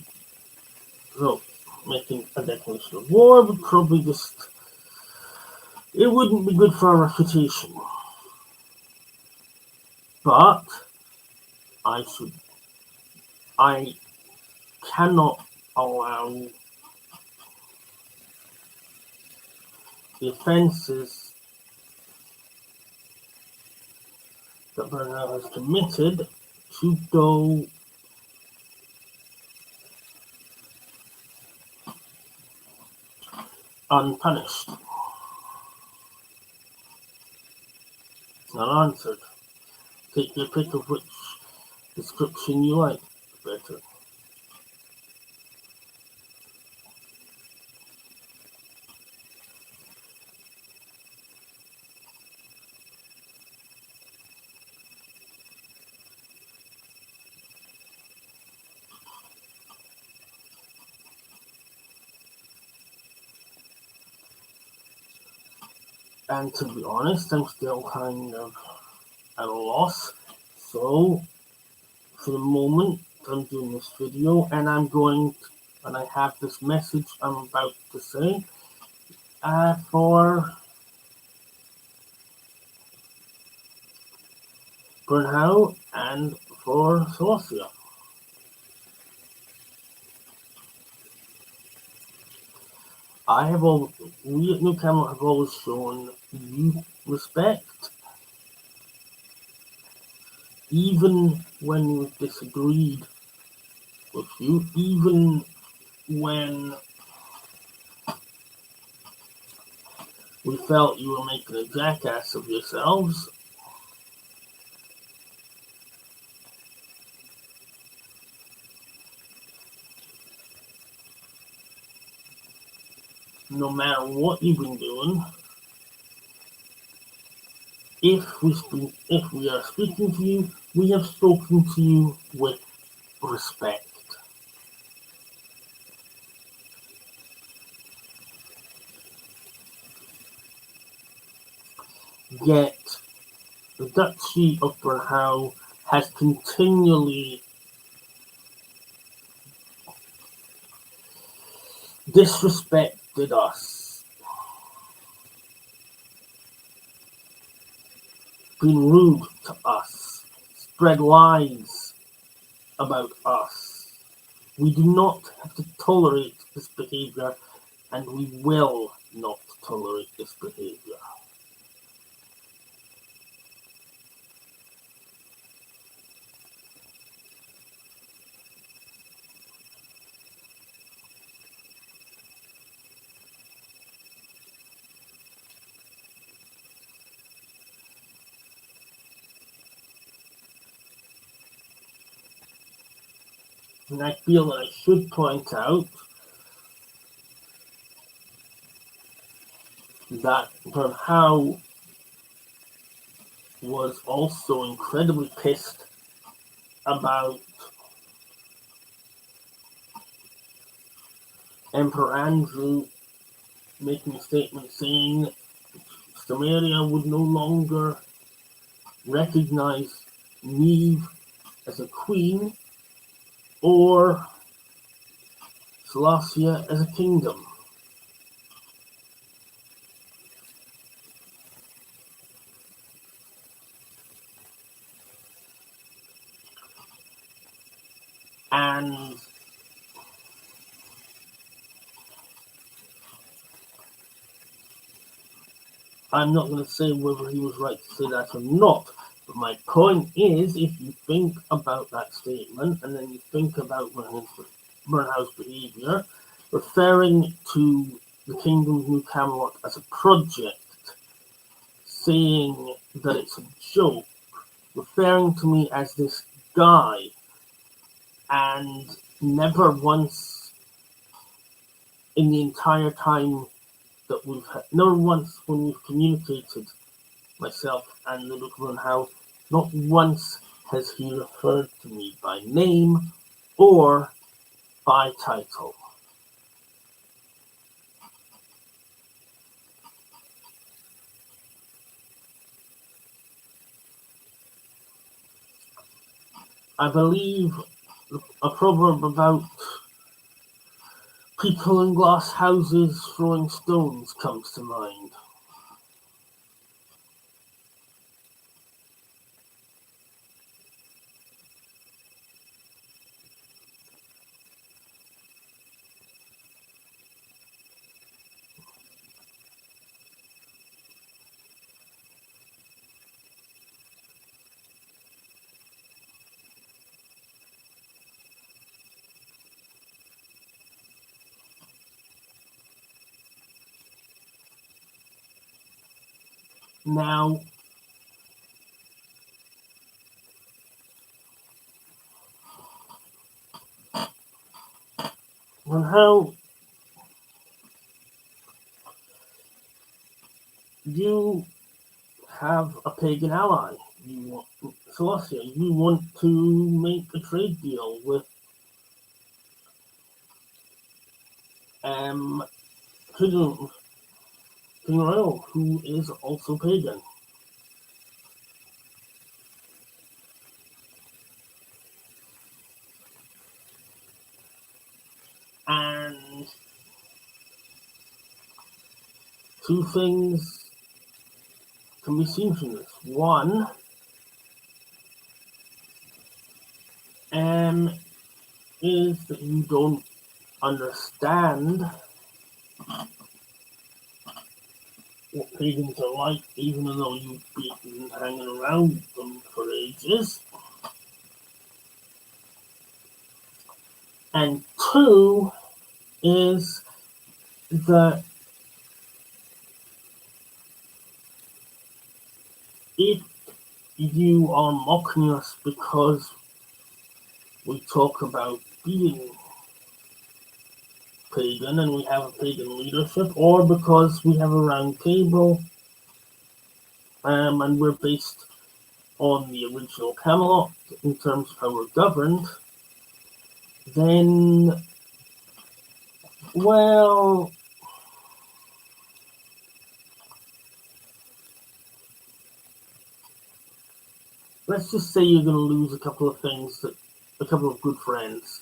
making a declaration of war would probably it wouldn't be good for our reputation. But I cannot allow the offences that Bernal has committed to go unpunished, unanswered. Take your pick of which description you like better. And to be honest, I'm still kind of at a loss. So, for the moment, I'm doing this video, and I have this message I'm about to say for Bernal and for solcias. We at New Camelot have always shown you respect, even when we've disagreed with you, even when we felt you were making a jackass of yourselves. No matter what you've been doing, if we are speaking to you, we have spoken to you with respect. Yet the Duchy of Bernal has continually disrespected us, been rude to us, spread lies about us. We do not have to tolerate this behavior, and we will not tolerate this behavior. And I feel that I should point out that Bernal was also incredibly pissed about Emperor Andrew making a statement saying Samaria would no longer recognize Neve as a queen or Solcia as a kingdom. And I'm not going to say whether he was right to say that or not, but my point is, if you think about that statement and then you think about Burnhouse's behaviour, referring to the Kingdom of New Camelot as a project, saying that it's a joke, referring to me as this guy, and never once in the entire time that we've had, never once when we've communicated, myself and the Duke of Burnhouse, not once has he referred to me by name or by title. I believe a proverb about people in glass houses throwing stones comes to mind. Now, on how you have a pagan ally, Solcia, you want to make a trade deal with King Royal, who is also pagan. And two things can be seen from this. One, is that you don't understand what pagans are like, even though you've been hanging around them for ages. And two is that if you are mocking us because we talk about being pagan and we have a pagan leadership, or because we have a round table and we're based on the original Camelot in terms of how we're governed, then, well, let's just say you're going to lose a couple of things, a couple of good friends.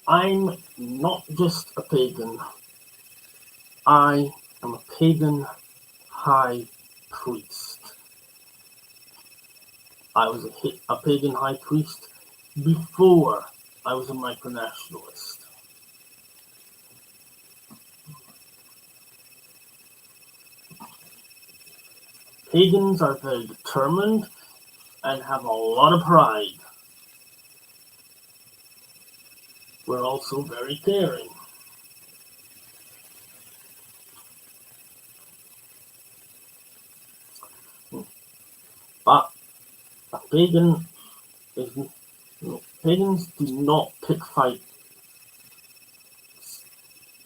I'm not just a pagan. I am a pagan high priest. I was a pagan high priest before I was a micronationalist. Pagans are very determined and have a lot of pride. We're also very caring. But a pagan pagans do not pick fights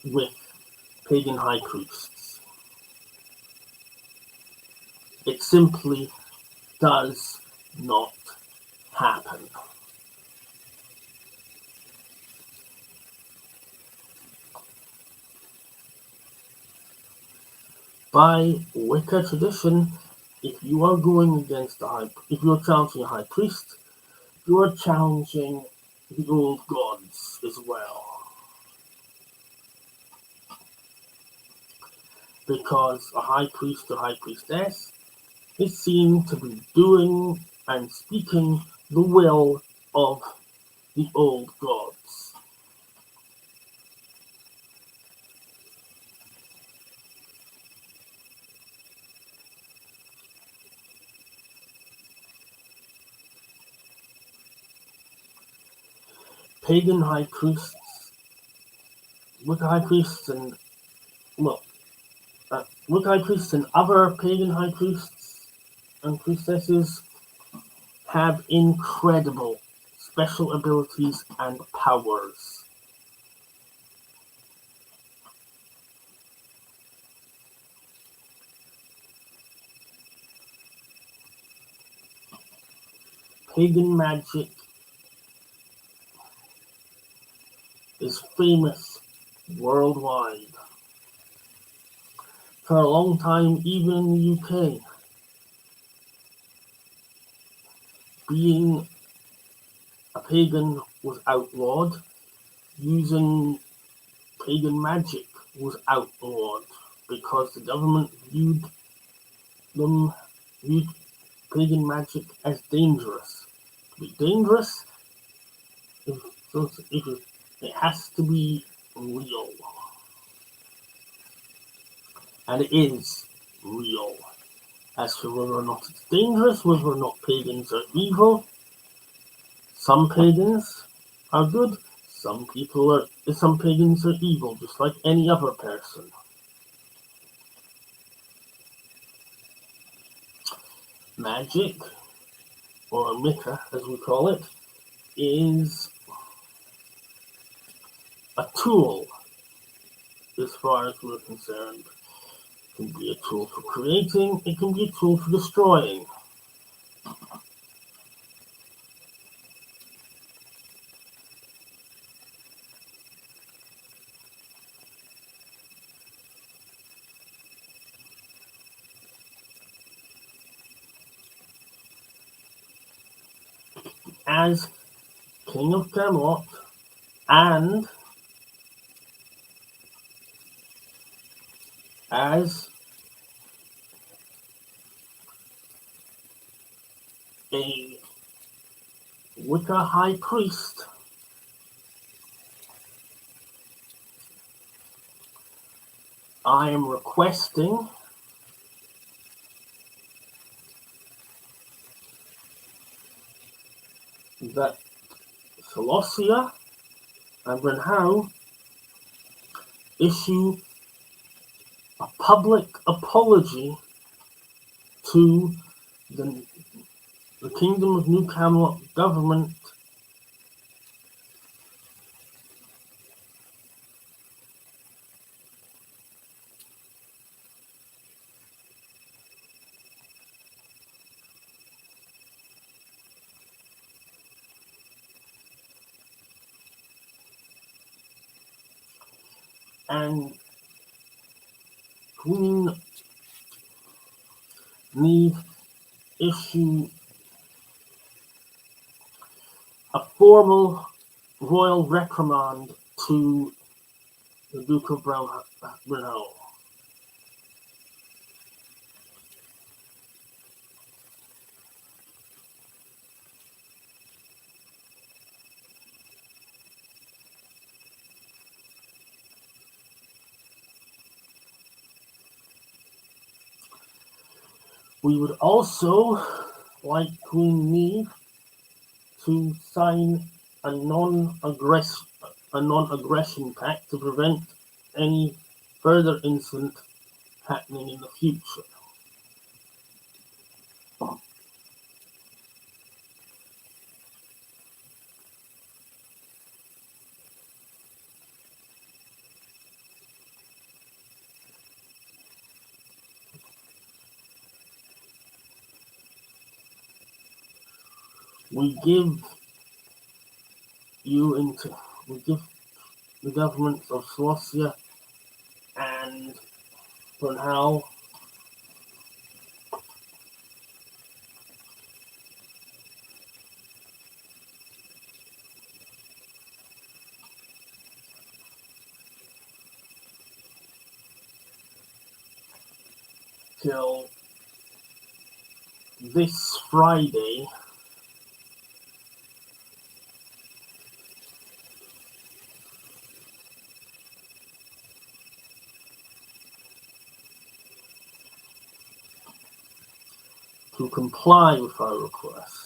with pagan high priests. It simply does not happen. By Wicca tradition, if you are going against if you're challenging a high priest, you are challenging the old gods as well. Because a high priest or high priestess is seen to be doing and speaking the will of the old gods. Pagan high priests, Wicca high priests, and Wicca high priests and other pagan high priests and priestesses have incredible special abilities and powers. Pagan magic is famous worldwide. For a long time, even in the UK, being a pagan was outlawed. Using pagan magic was outlawed because the government viewed pagan magic as dangerous. To be dangerous, it has to be real. And it is real. As for whether or not it's dangerous, whether or not pagans are evil, some pagans are good, some pagans are evil, just like any other person. Magic, or Wicca as we call it, is a tool as far as we're concerned. It can be a tool for creating, it can be a tool for destroying. As King of Camelot and as a Wicca high priest, I am requesting that Solcia and Brunhau issue a public apology to the Kingdom of New Camelot government and Queen Neve issue a formal royal reprimand to the Duke of Brunhau. We would also like Queen Neve to sign a non-aggression pact to prevent any further incident happening in the future. We give the governments of Solcia and Brunhau until this Friday to comply with our request.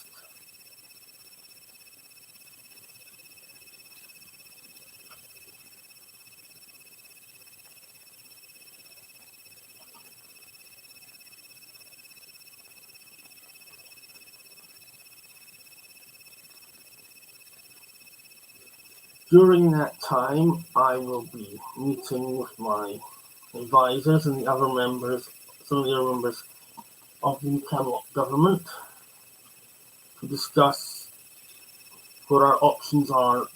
During that time, I will be meeting with my advisors and the other members, some of the other members of the Camelot government, to discuss what our options are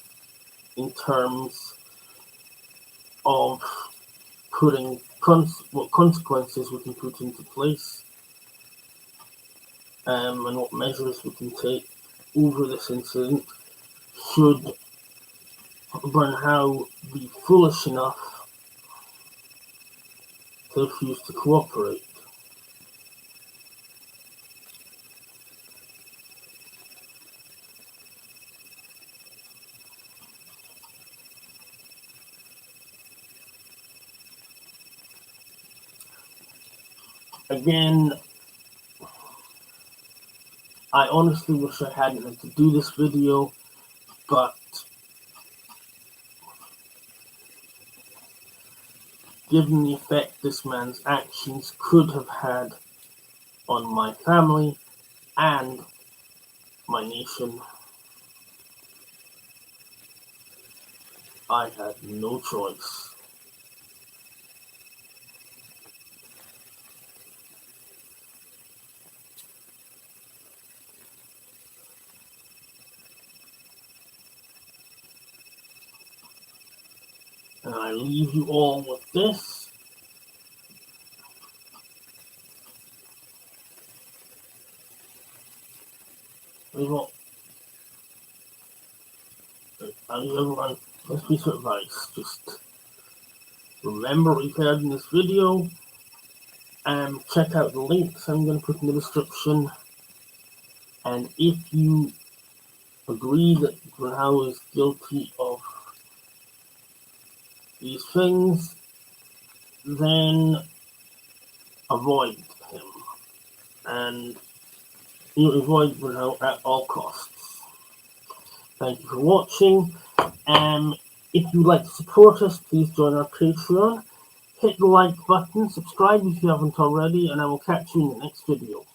in terms of putting what consequences we can put into place, and what measures we can take over this incident should Burnhow be foolish enough to refuse to cooperate. Again, I honestly wish I hadn't had to do this video, but given the effect this man's actions could have had on my family and my nation, I had no choice. And I leave you all with this. Everyone, this piece of advice, just remember what you've heard in this video, and check out the links I'm going to put in the description. And if you agree that Burnhow is guilty of these things, then avoid him, and you avoid Burnhow at all costs. Thank you for watching. If you'd like to support us, please join our Patreon. Hit the like button, subscribe if you haven't already, and I will catch you in the next video.